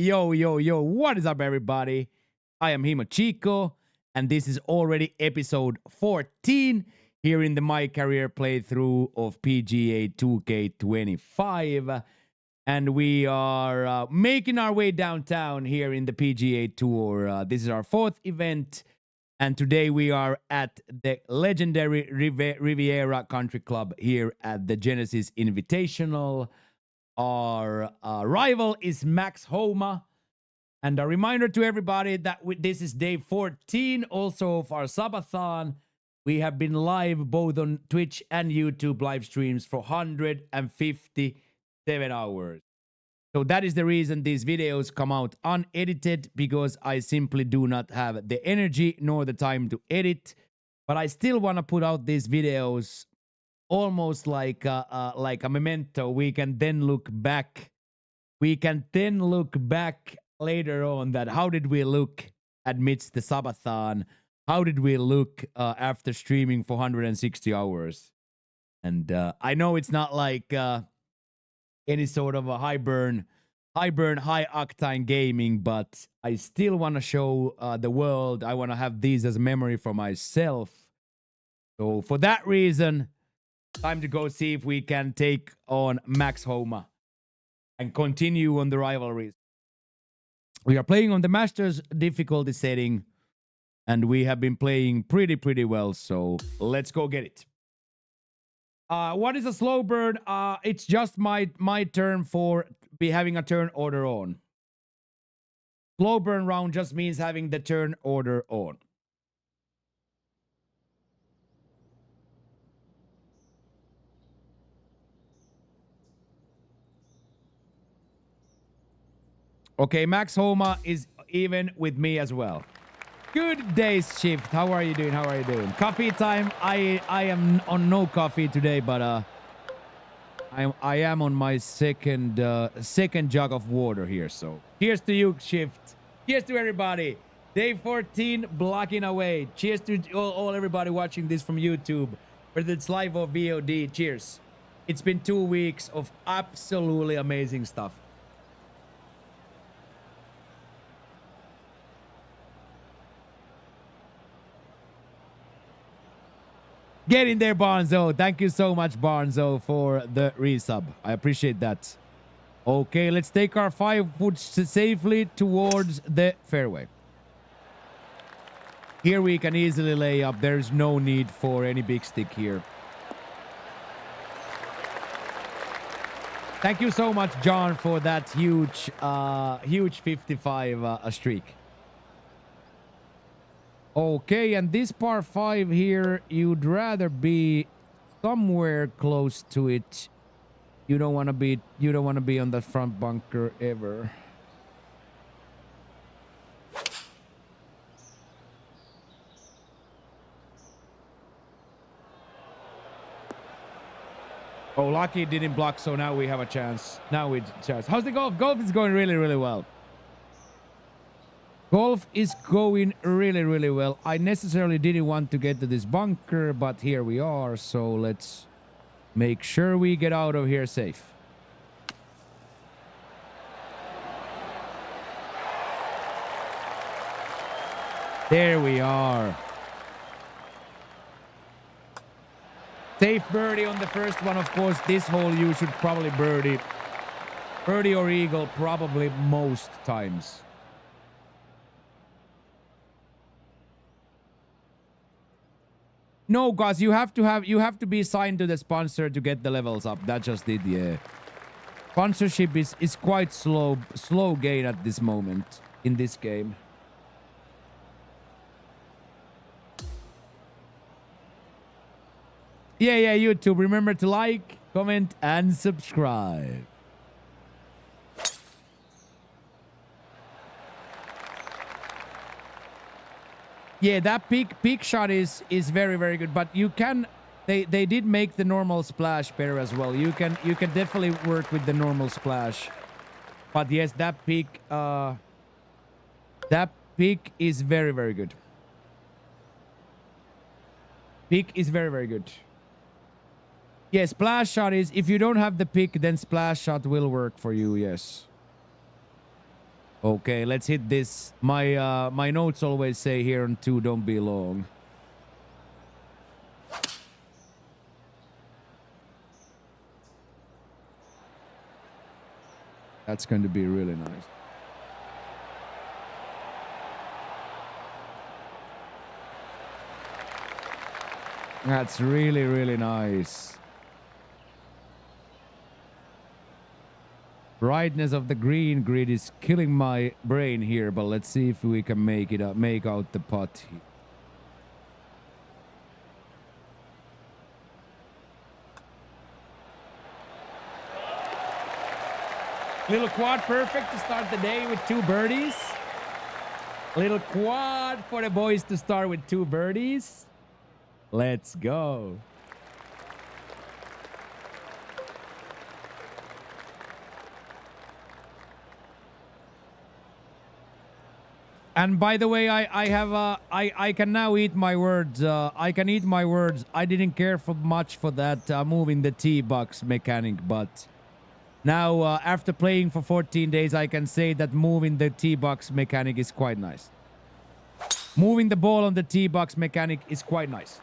Yo, what is up, everybody? I am Himo Chico, and this is already episode 14 here in the My Career playthrough of PGA 2K25. And we are making our way downtown here in the PGA Tour. This is our fourth event, and today we are at the legendary Riviera Country Club here at the Genesis Invitational. Our rival is Max Homa. And a reminder to everybody that this is day 14 also of our subathon. We have been live both on Twitch and YouTube live streams for 157 hours. So that is the reason these videos come out unedited, because I simply do not have the energy nor the time to edit. But I still want to put out these videos almost like a memento. We can then look back. We can then look back later on that how did we look amidst the subathon? How did we look after streaming for 160 hours? And I know it's not like any sort of a high burn, high octane gaming, but I still want to show the world. I want to have these as a memory for myself. So for that reason, time to go see if we can take on Max Homa and continue on the rivalries. We are playing on the Masters difficulty setting, and we have been playing pretty well, so let's go get it. What is a slow burn? It's just my turn for be having a turn order on. Slow burn round just means having the turn order on. Okay, Max Homa is even with me as well. Good day's shift. How are you doing? How are you doing? Coffee time. I am on no coffee today, but I am on my second jug of water here. So cheers to you, shift. Cheers to everybody. Day 14 blocking away. Cheers to all everybody watching this from YouTube, whether it's live or VOD. Cheers. It's been 2 weeks of absolutely amazing stuff. Get in there, Barnzo. Thank you so much, Barnzo, for the resub. I appreciate that. Okay, let's take our 5 foot safely towards the fairway. Here we can easily lay up. There's no need for any big stick here. Thank you so much, John, for that huge 55 streak. Okay, and this par 5 here, you'd rather be somewhere close to it. You don't want to be on the front bunker ever. Oh, lucky it didn't block, so now we have a chance. How's the golf? Golf is going really well. Golf is going really well. I necessarily didn't want to get to this bunker, but here we are. So let's make sure we get out of here safe. There we are. Safe birdie on the first one. Of course, this hole you should probably birdie. Birdie or eagle probably most times. No, guys, you have to be signed to the sponsor to get the levels up. That just did, yeah. Sponsorship is quite slow gain at this moment in this game. Yeah, YouTube. Remember to like, comment, and subscribe. Yeah, that peak shot is very good, but you can they did make the normal splash better as well. You can definitely work with the normal splash. But yes, that peak is very good. Peak is very good. Yeah, splash shot is, if you don't have the pick, then splash shot will work for you, yes. Okay, let's hit this. My notes always say here on 2, don't be long. That's going to be really nice. That's really, really nice. Brightness of the green grid is killing my brain here, but let's see if we can make it up, make out the putt here. Little quad perfect to start the day with 2 birdies. Little quad for the boys to start with 2 birdies. Let's go. And by the way, I can now eat my words. I can eat my words. I didn't care for much for that moving the tee box mechanic, but now after playing for 14 days, I can say that moving the tee box mechanic is quite nice. Moving the ball on the tee box mechanic is quite nice.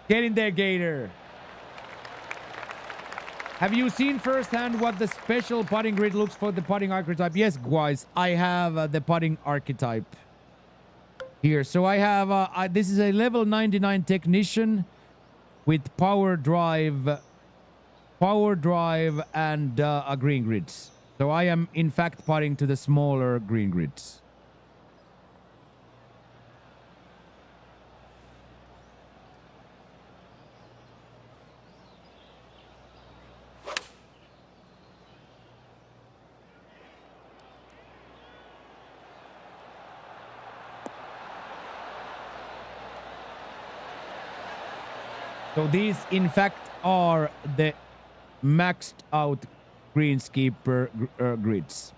Get in there, Gator. Have you seen firsthand what the special putting grid looks for the putting archetype? Yes, guys, I have the putting archetype here. So I have, this is a level 99 technician with power drive and a green grids. So I am in fact putting to the smaller green grids. So these, in fact, are the maxed out greenskeeper grids.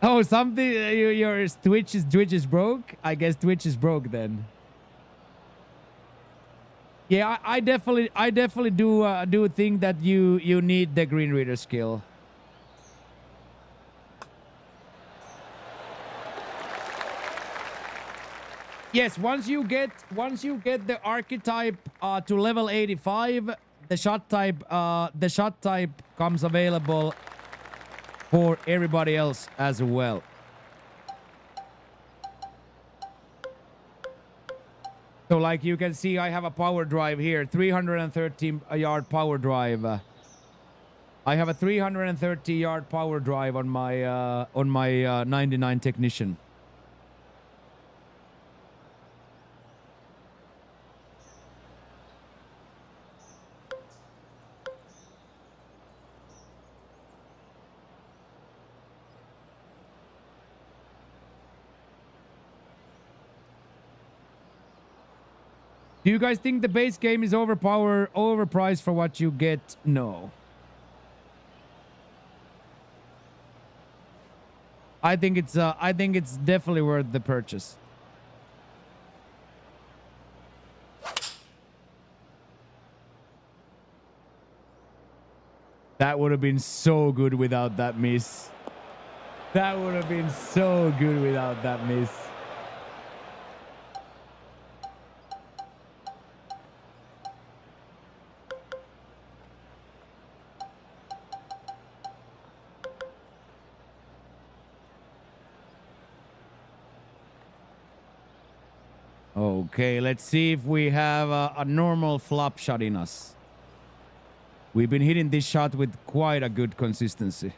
Oh, something, your Twitch is broke? I guess Twitch is broke then. Yeah, I definitely do think that you need the green reader skill. Yes, once you get the archetype to level 85, the shot type comes available for everybody else as well. So like you can see, I have a power drive here, 313 yard power drive. I have a 330 yard power drive on my 99 technician. Do you guys think the base game is overpriced for what you get? No. I think it's definitely worth the purchase. That would have been so good without that miss. That would have been so good without that miss. Okay, let's see if we have a normal flop shot in us. We've been hitting this shot with quite a good consistency.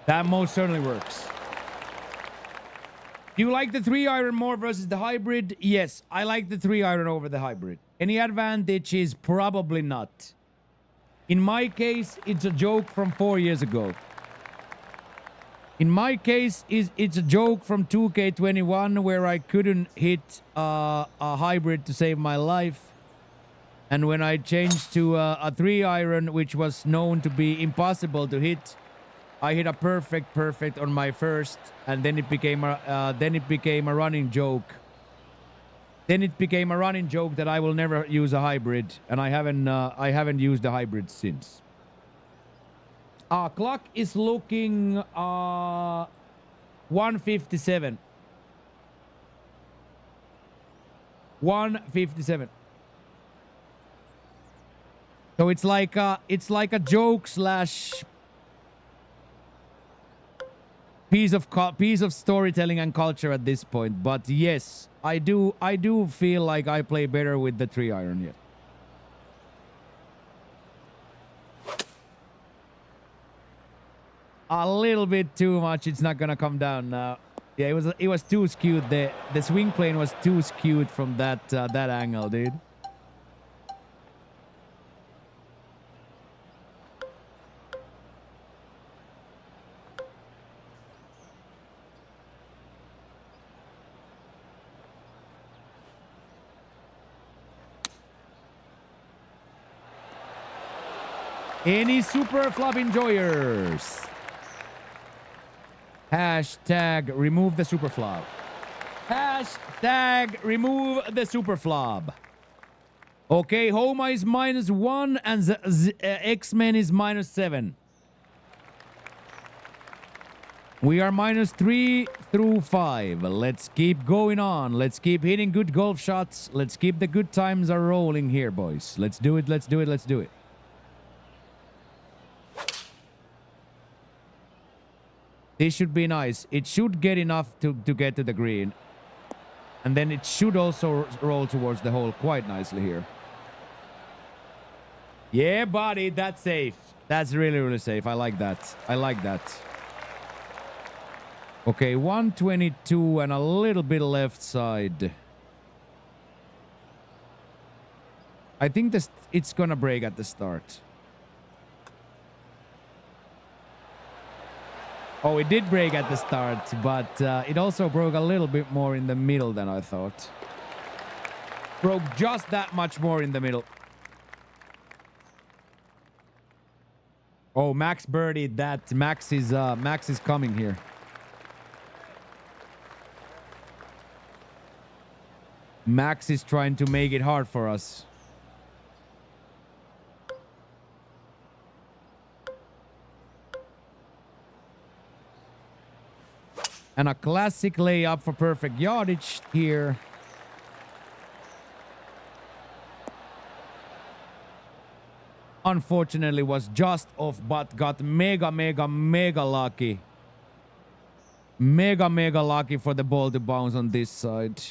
That most certainly works. Do you like the 3-iron more versus the hybrid? Yes, I like the 3-iron over the hybrid. Any advantages? Probably not. In my case, it's a joke from 4 years ago. In my case, it's a joke from 2K21 where I couldn't hit a hybrid to save my life. And when I changed to a 3-iron, which was known to be impossible to hit, I hit a perfect on my first, and then it became a running joke. Then it became a running joke that I will never use a hybrid, and I haven't used a hybrid since. Clock is looking 157. 157. So it's like a joke slash piece of storytelling and culture at this point. But yes, I do feel like I play better with the 3-iron here. A little bit too much. It's not gonna come down now. Yeah, it was too skewed. The swing plane was too skewed from that angle, dude. Any super flop enjoyers? Hashtag remove the super flop. Hashtag remove the super flop. Okay, Homa is -1 and X-Men is -7. We are -3 through 5. Let's keep going on. Let's keep hitting good golf shots. Let's keep the good times are rolling here, boys. Let's do it. Let's do it. Let's do it. This should be nice. It should get enough to get to the green. And then it should also roll towards the hole quite nicely here. Yeah, buddy, that's safe. That's really, really safe. I like that. I like that. Okay, 122 and a little bit left side. I think it's gonna break at the start. Oh, it did break at the start, but it also broke a little bit more in the middle than I thought. Broke just that much more in the middle. Oh, Max birdied that. Max is coming here. Max is trying to make it hard for us. And a classic layup for perfect yardage here. Unfortunately was just off, but got mega lucky. Mega lucky for the ball to bounce on this side.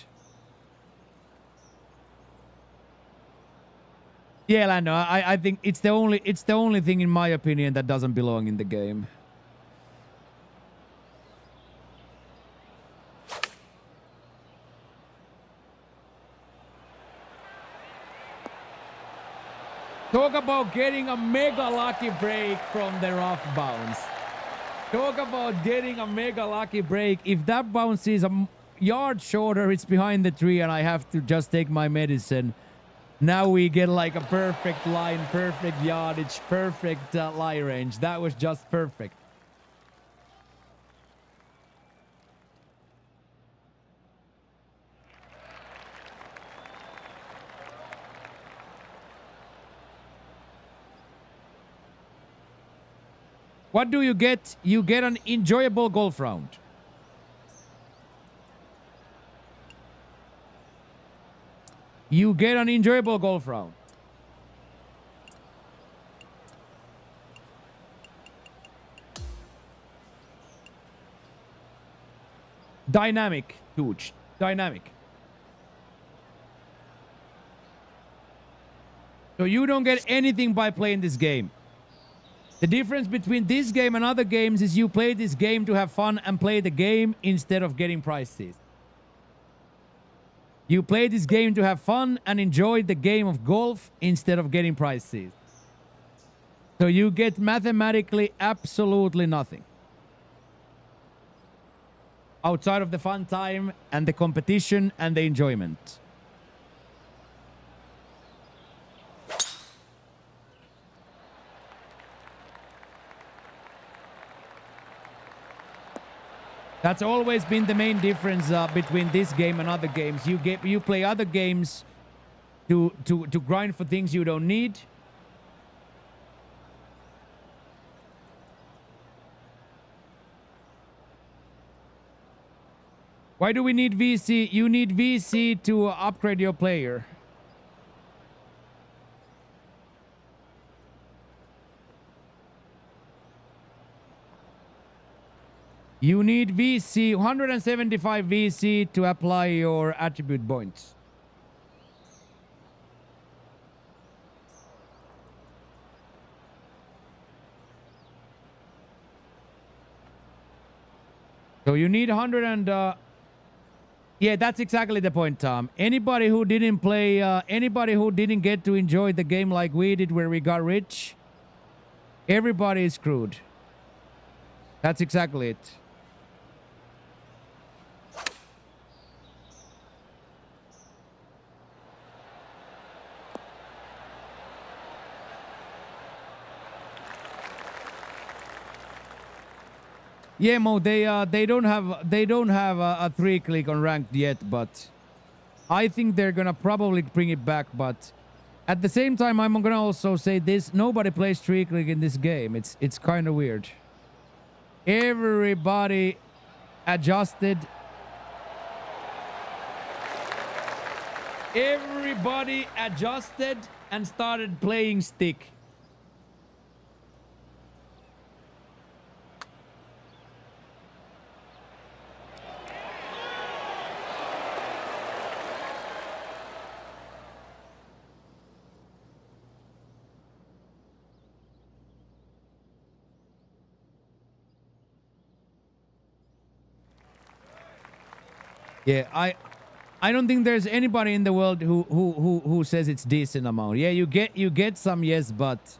Yeah, Lando, I think it's the only thing in my opinion that doesn't belong in the game. Talk about getting a mega lucky break from the rough bounce. Talk about getting a mega lucky break. If that bounce is a yard shorter, it's behind the tree and I have to just take my medicine. Now we get like a perfect line, perfect yardage, perfect lie range. That was just perfect. What do you get? You get an enjoyable golf round. You get an enjoyable golf round. Dynamic, huge. Dynamic. So you don't get anything by playing this game. The difference between this game and other games is you play this game to have fun and play the game instead of getting prizes. You play this game to have fun and enjoy the game of golf instead of getting prizes. So you get mathematically absolutely nothing. outside of the fun time and the competition and the enjoyment. That's always been the main difference between this game and other games. You play other games to grind for things you don't need. Why do we need VC? You need VC to upgrade your player. You need VC, 175 VC to apply your attribute points. So you need 100 and... yeah, that's exactly the point, Tom. Anybody who didn't play, anybody who didn't get to enjoy the game like we did where we got rich, everybody is screwed. That's exactly it. Yeah, Mo, they don't have a 3-click on ranked yet, but I think they're gonna probably bring it back. But at the same time, I'm gonna also say this: nobody plays 3-click in this game. It's kind of weird. Everybody adjusted. Everybody adjusted and started playing stick. Yeah, I don't think there's anybody in the world who says it's decent amount. Yeah, you get some, yes, but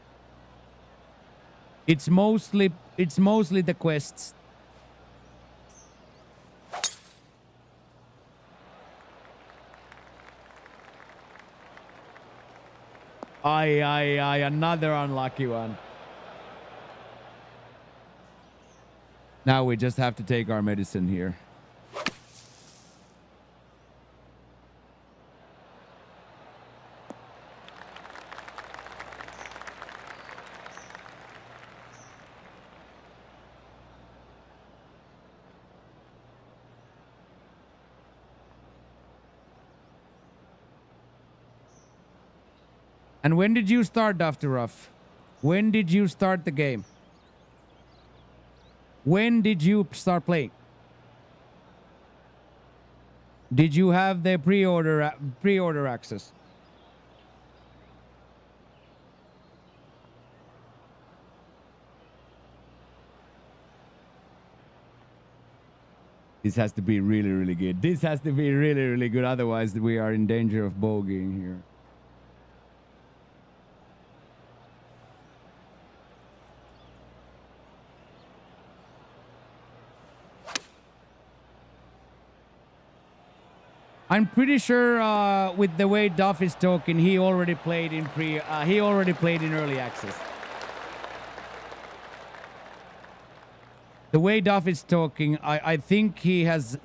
it's mostly the quests. Another unlucky one. Now we just have to take our medicine here. And when did you start After Rough? When did you start the game? When did you start playing? Did you have the pre-order access? This has to be really, really good. This has to be really, really good. Otherwise, we are in danger of bogeying here. I'm pretty sure with the way Duff is talking, he already played in early access. The way Duff is talking, I think he has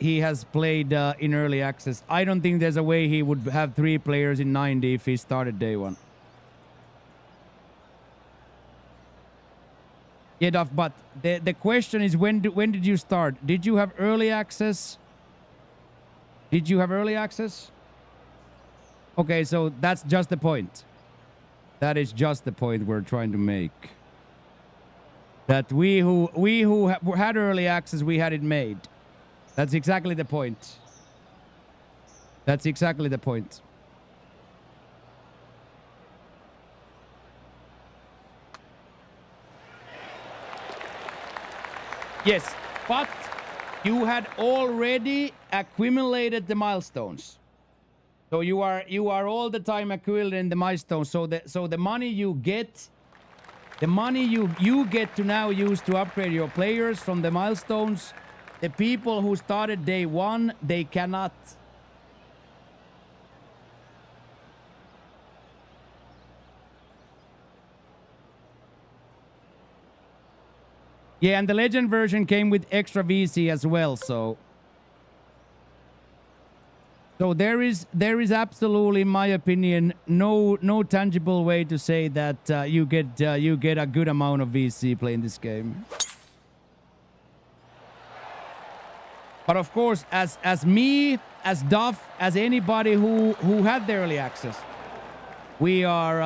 played in early access. I don't think there's a way he would have 3 players in 90 if he started day 1. Yeah, Duff, but the question is when did you start? Did you have early access? Did you have early access? Okay, so that's just the point. That is just the point we're trying to make. That we who had early access, we had it made. That's exactly the point. That's exactly the point. Yes, but you had already accumulated the milestones. So you are all the time accumulating the milestones. So the money you get, the money you get to now use to upgrade your players from the milestones, The people who started day one, they cannot. Yeah, and the legend version came with extra VC as well, so there is absolutely, in my opinion, no tangible way to say that you get a good amount of VC playing this game. But of course, as me, as Duff, as anybody who had the early access, we are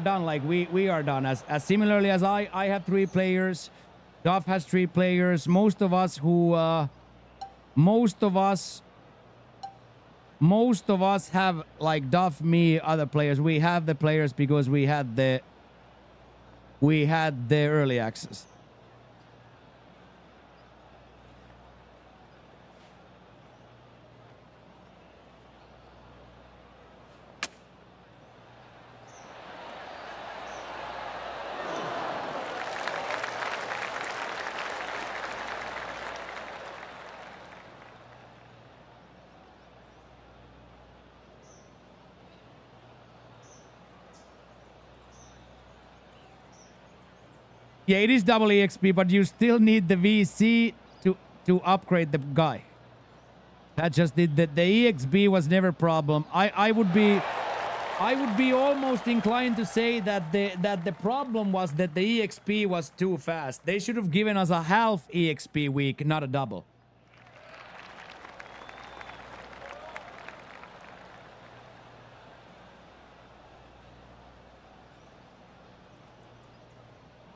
done. Like we are done. As similarly as I have 3 players, Duff has 3 players. Most of us have, like, Duff, me, other players. We have the players because we had the early access. Yeah, it is double EXP, but you still need the VC to upgrade the guy. That just did the EXP was never a problem. I would be almost inclined to say that the problem was that the EXP was too fast. They should have given us a half EXP week, not a double.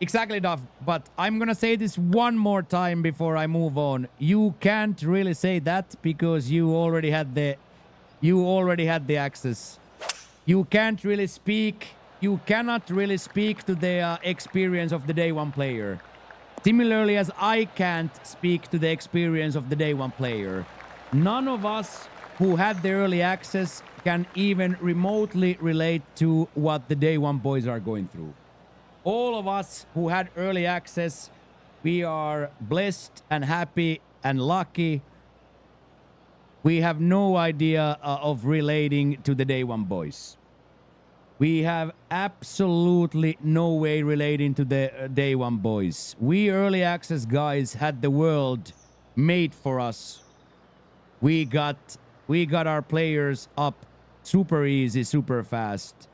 Exactly, Duff. But I'm gonna say this one more time before I move on. You can't really say that because you already had the access. You can't really speak. You cannot really speak to the experience of the day one player. Similarly, as I can't speak to the experience of the day one player. None of us who had the early access can even remotely relate to what the day one boys are going through. All of us who had early access, we are blessed and happy and lucky. We have no idea of relating to the day one boys. We have absolutely no way relating to the day one boys. We early access guys had the world made for us. We got our players up super easy, super fast.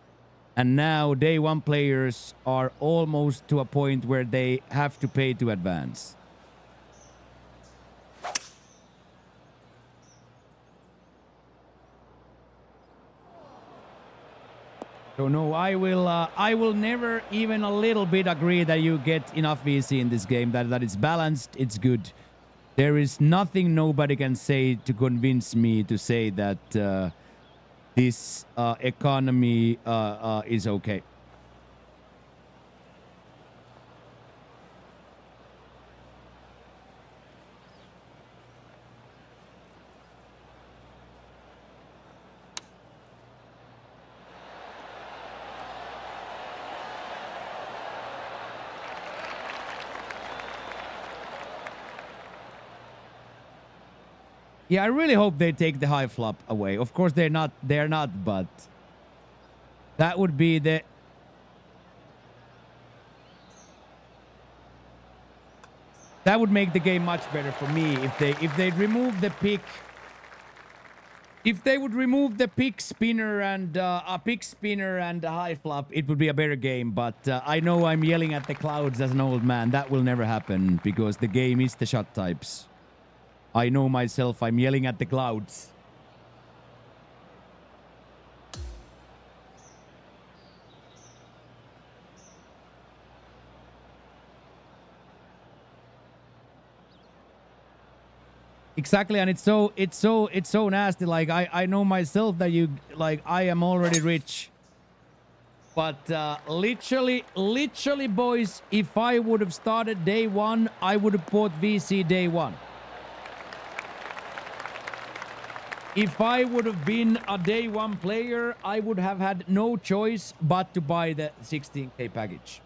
And now day one players are almost to a point where they have to pay to advance. So no, I will never even a little bit agree that you get enough VC in this game, that it's balanced, it's good. There is nothing nobody can say to convince me to say that this economy is okay. Yeah, I really hope they take the high flop away. Of course, they're not, but that would be the... That would make the game much better for me if they remove the pick. If they would remove the pick spinner and a pick spinner and a high flop, it would be a better game. But I know I'm yelling at the clouds as an old man. That will never happen because the game is the shot types. I know myself, I'm yelling at the clouds. Exactly, and it's so nasty. Like I know myself that you, like, I am already rich. But literally, boys, if I would have started day one, I would have bought VC day one. If I would have been a day one player, I would have had no choice but to buy the 16K package.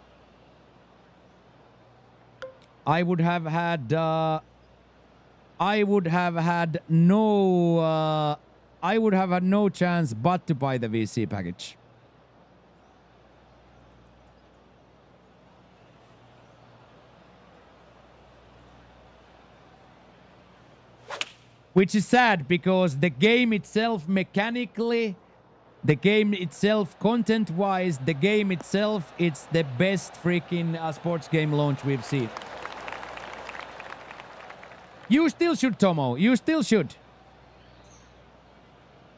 I would have had I would have had no chance but to buy the VC package. Which is sad because the game itself mechanically, the game itself content-wise, the game itself, it's the best freaking sports game launch we've seen. You still should, Tomo. You still should.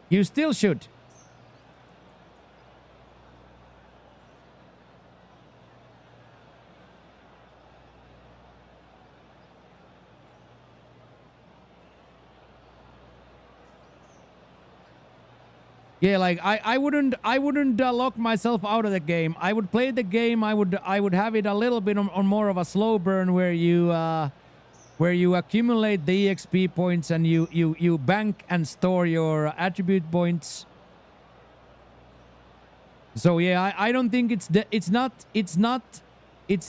You still should. Yeah, like I wouldn't lock myself out of the game. I would play the game. I would have it a little bit on more of a slow burn where you accumulate the EXP points and you bank and store your attribute points. So yeah, I don't think it's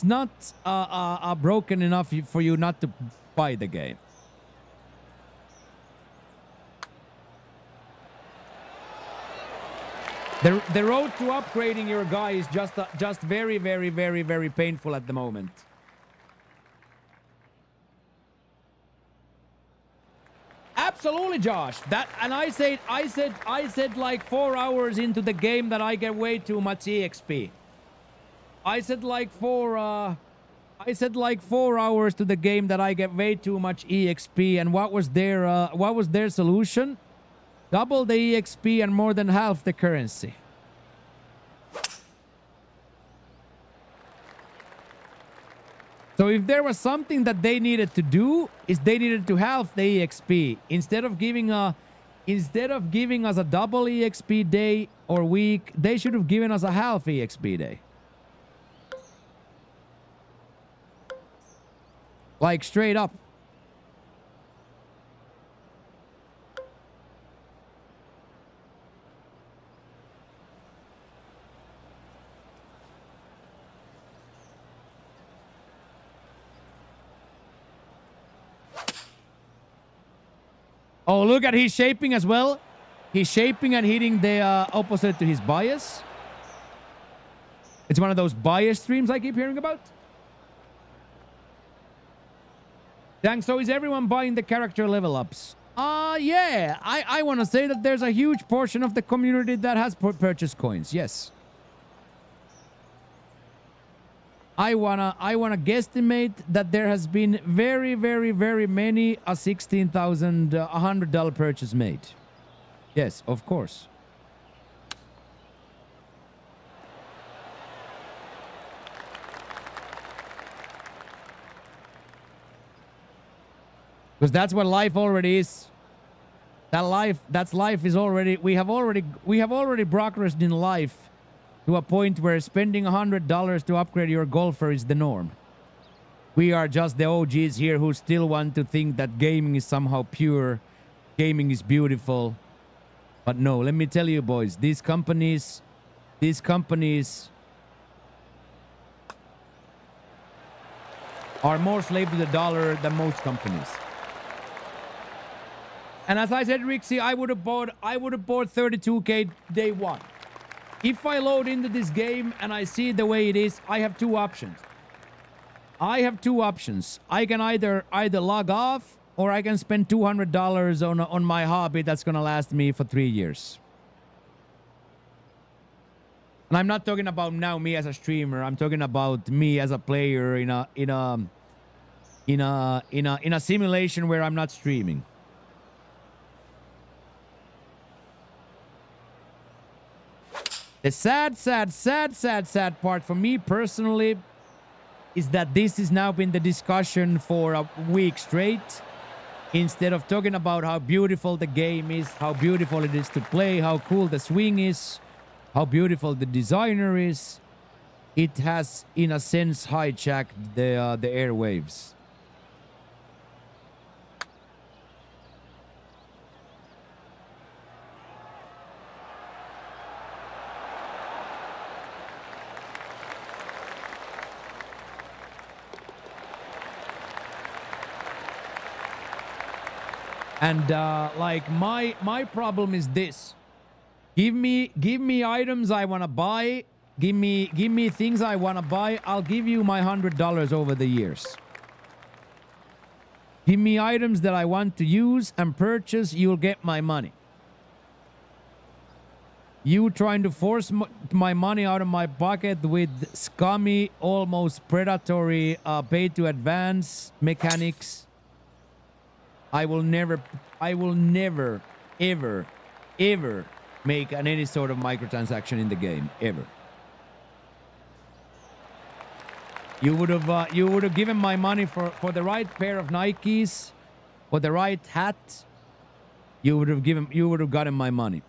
not broken enough for you not to buy the game. The road to upgrading your guy is just very, very, very, very painful at the moment. Absolutely, Josh. That, and I said like 4 hours into the game that I get way too much EXP. I said like 4 hours to the game that I get way too much EXP. And what was their solution? Double the EXP and more than half the currency. So if there was something that they needed to do, is they needed to halve the EXP. Instead of giving us a double EXP day or week, they should have given us a half EXP day. Like straight up. Oh, look at he's shaping as well. He's shaping and hitting the opposite to his bias. It's one of those bias streams I keep hearing about. Dang, so is everyone buying the character level ups? Yeah. I want to say that there's a huge portion of the community that has purchased coins. Yes. I wanna guesstimate that there has been very, very, very many a $16,100 purchase made. Yes, of course. Because that's what life already is. That's life is already. We have already progressed in life to a point where spending $100 to upgrade your golfer is the norm. We are just the OGs here who still want to think that gaming is somehow pure, gaming is beautiful. But no, let me tell you, boys, these companies are more slave to the dollar than most companies. And as I said, Rixie, I would have bought 32K day one. If I load into this game and I see the way it is, I have two options. I can either log off or I can spend $200 on my hobby that's gonna last me for 3 years. And I'm not talking about now me as a streamer. I'm talking about me as a player in a simulation where I'm not streaming. The sad part for me personally is that this has now been the discussion for a week straight. Instead of talking about how beautiful the game is, how beautiful it is to play, how cool the swing is, how beautiful the designer is, it has, in a sense, hijacked the airwaves. And like my problem is this. Give me items I want to buy. Give me things I want to buy. I'll give you my $100 over the years. Give me items that I want to use and purchase. You'll get my money. You trying to force my money out of my pocket with scummy, almost predatory pay to advance mechanics. I will never, ever make any sort of microtransaction in the game, ever. You would have given my money for the right pair of Nikes, for the right hat. You would have gotten my money.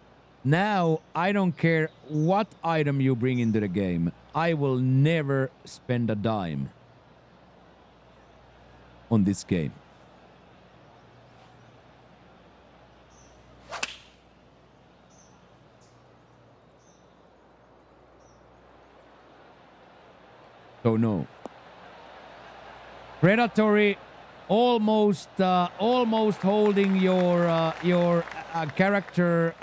Now I don't care what item you bring into the game. I will never spend a dime on this game. So no. Predatory, almost holding your character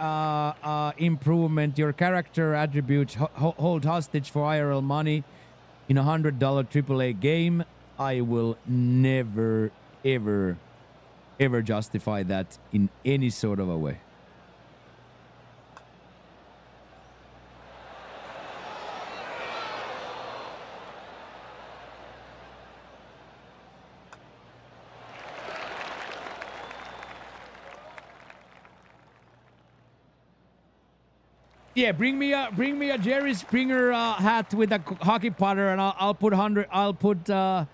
improvement, your character attributes hold hostage for IRL money in $100 AAA game. I will never, ever justify that in any sort of a way. Yeah, bring me a Jerry Springer hat with a hockey putter, and I'll put 100. I'll put a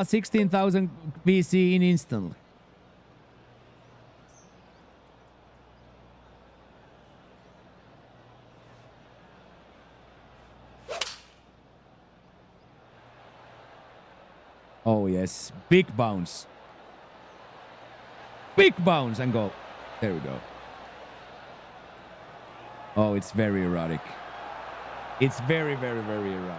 16,000 BC in instantly. Oh yes, big bounce, and go. There we go. Oh, it's very erotic. It's very erotic.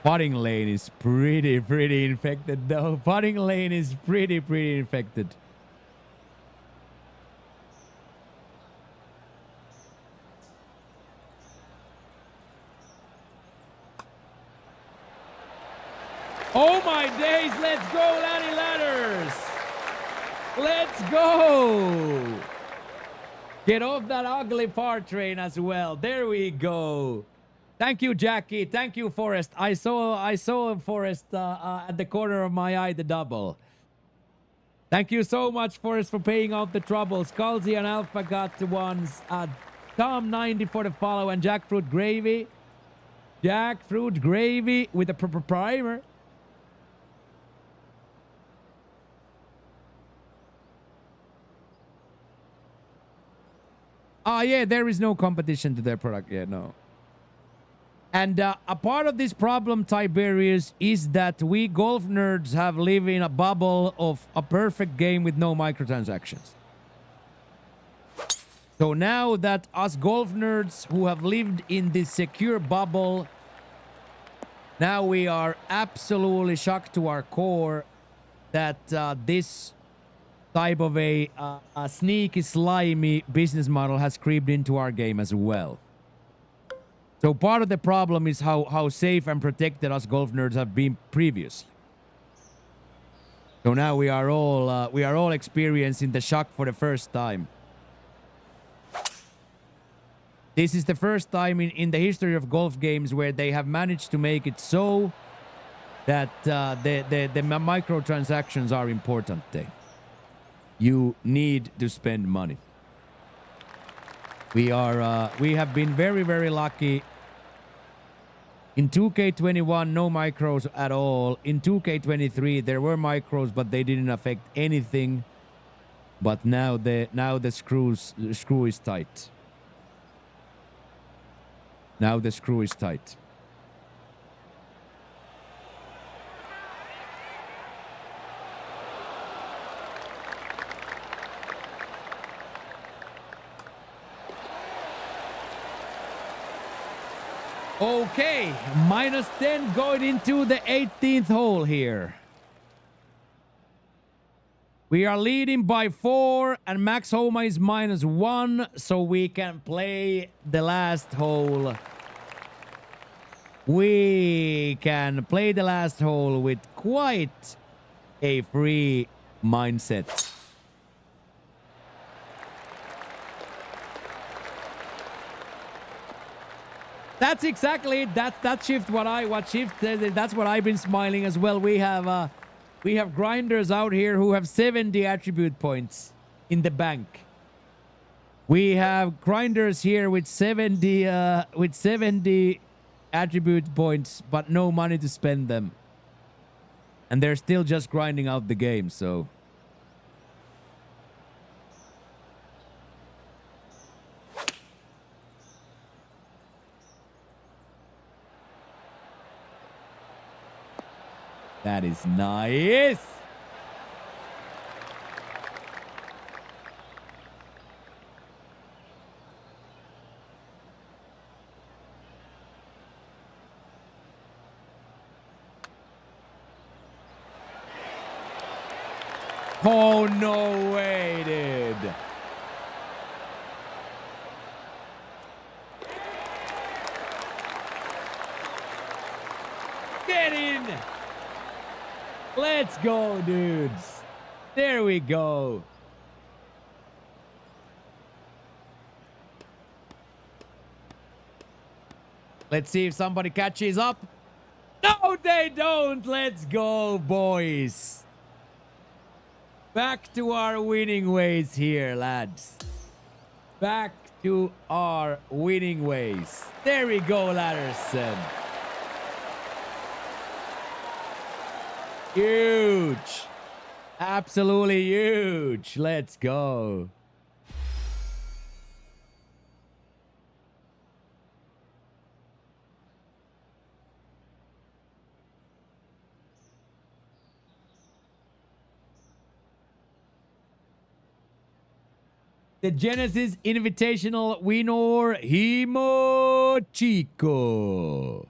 Putting lane is pretty infected though. Putting lane is pretty infected. Oh my days, let's go, Lanny Ladders! Let's go! Get off that ugly par train as well. There we go. Thank you, Jackie. Thank you, Forrest. I saw Forrest at the corner of my eye, the double. Thank you so much, Forrest, for paying off the trouble. Scalzi and Alpha got the ones. Tom90 for the follow, and Jackfruit Gravy. Jackfruit Gravy with a primer. Yeah, there is no competition to their product. Yeah, no. And a part of this problem, Tiberius, is that we golf nerds have lived in a bubble of a perfect game with no microtransactions. So now that us golf nerds who have lived in this secure bubble, now we are absolutely shocked to our core that this type of a sneaky, slimy business model has creeped into our game as well. So part of the problem is how safe and protected us golf nerds have been previously. So now we are all experiencing the shock for the first time. This is the first time in the history of golf games where they have managed to make it so that the microtransactions are important. You need to spend money. We have been very lucky. In 2K21, no micros at all. In 2K23, there were micros, but they didn't affect anything. But now the screw is tight. Now the screw is tight. Okay, -10 going into the 18th hole here. We are leading by 4 and Max Homa is -1, so we can play the last hole. We can play the last hole with quite a free mindset. That's exactly it. That shift what shift says. That's what I've been smiling as well. We have grinders out here who have 70 attribute points in the bank. We have grinders here with 70 attribute points, but no money to spend them. And they're still just grinding out the game, so that is nice. Oh, no way, dude. Get in. Let's go, dudes. There we go. Let's see if somebody catches up. No, they don't. Let's go, boys. Back to our winning ways here, lads. Back to our winning ways. There we go, Latterson. Huge. Absolutely huge. Let's go. The Genesis Invitational winner, Himo Chico.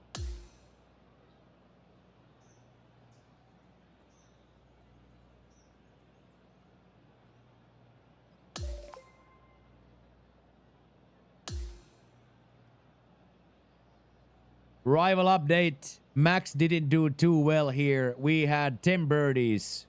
Rival update. Max didn't do too well here. We had 10 birdies.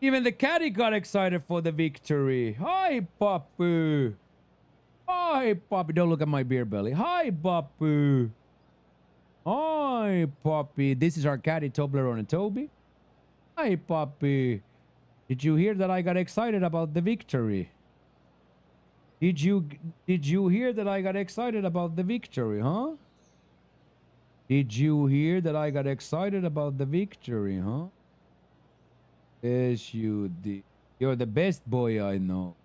Even the caddy got excited for the victory. Hi, Papu. Hi, Papi. Don't look at my beer belly. Hi, Papu. Hi, Papi. This is our caddy, Toblerone and Toby. Hi, Papi. Did you hear that I got excited about the victory? Did you hear that I got excited about the victory, huh? Did you hear that I got excited about the victory, huh? Yes, you did. You're the best boy I know.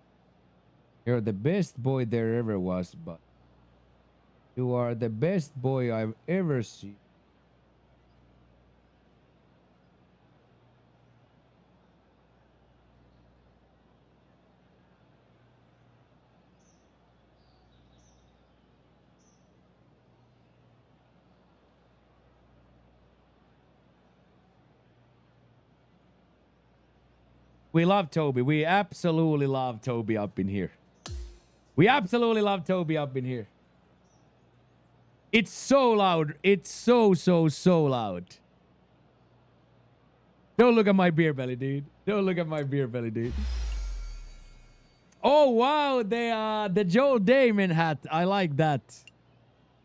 You're the best boy there ever was, but you are the best boy I've ever seen. We love Toby. We absolutely love Toby up in here. We absolutely love Toby up in here. It's so loud. It's so loud. Don't look at my beer belly, dude. Don't look at my beer belly, dude. Oh, wow. The Joel Damon hat. I like that.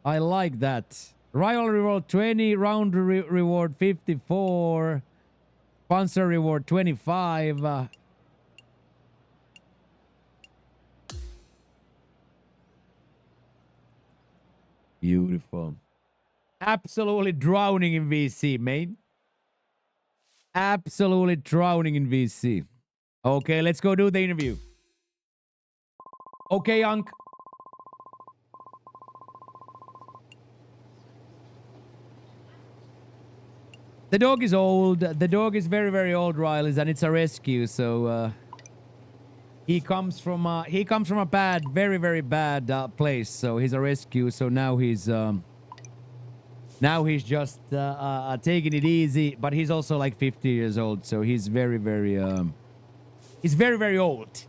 I like that. Rival reward 20. Round reward 54. Sponsor reward 25. Beautiful. Absolutely drowning in VC, mate. Absolutely drowning in VC. Okay, let's go do the interview. Okay, Unc. The dog is old. The dog is very, very old, Riley's, and it's a rescue. So he comes from a bad, very, very bad place. So he's a rescue. So now he's just taking it easy. But he's also like 50 years old. So he's very, very he's very, very old.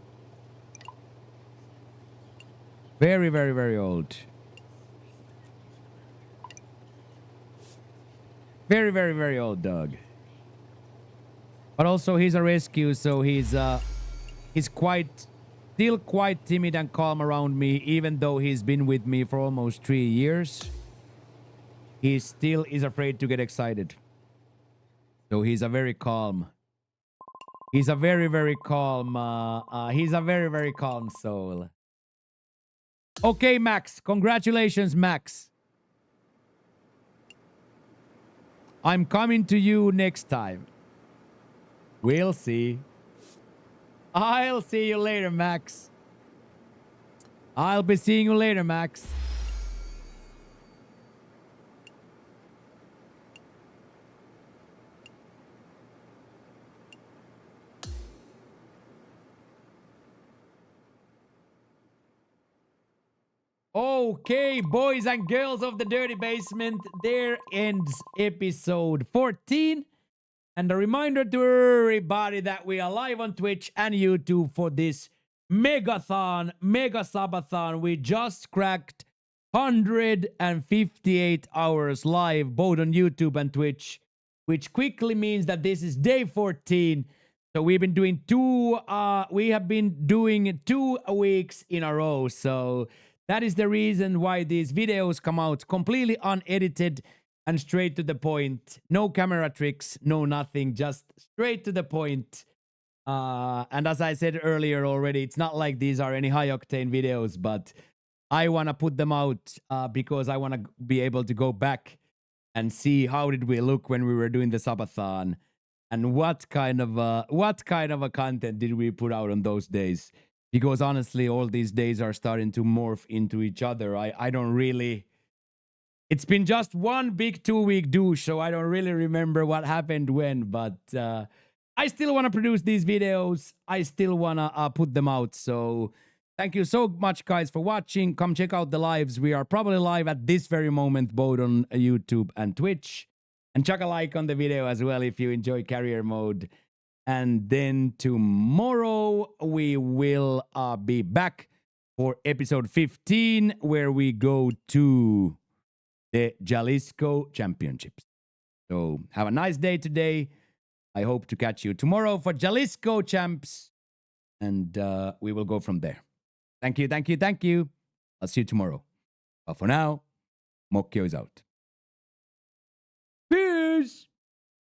Very, very, very old. Very, very, very old dog. But also he's a rescue, so he's still quite timid and calm around me, even though he's been with me for almost 3 years. He still is afraid to get excited. So he's a very calm. He's a very, very calm. He's a very, very calm soul. Okay, Max. Congratulations, Max. I'm coming to you next time. We'll see. I'll see you later, Max. I'll be seeing you later, Max. Okay, boys and girls of the Dirty Basement, there ends episode 14. And a reminder to everybody that we are live on Twitch and YouTube for this megathon, mega subathon. We just cracked 158 hours live, both on YouTube and Twitch, which quickly means that this is day 14. So we have been doing 2 weeks in a row. So that is the reason why these videos come out completely unedited and straight to the point. No camera tricks, no nothing, just straight to the point. And as I said earlier already, it's not like these are any high-octane videos, but I want to put them out because I want to be able to go back and see how did we look when we were doing the subathon, and what kind of a content did we put out on those days. Because honestly, all these days are starting to morph into each other. I don't really... It's been just one big 2-week douche, so I don't really remember what happened when, but I still want to produce these videos. I still want to put them out. So thank you so much, guys, for watching. Come check out the lives. We are probably live at this very moment, both on YouTube and Twitch. And chuck a like on the video as well if you enjoy Carrier Mode. And then tomorrow we will be back for episode 15, where we go to the Jalisco Championships. So have a nice day today. I hope to catch you tomorrow for Jalisco Champs. And we will go from there. Thank you, thank you, thank you. I'll see you tomorrow. But for now, Mokkio is out.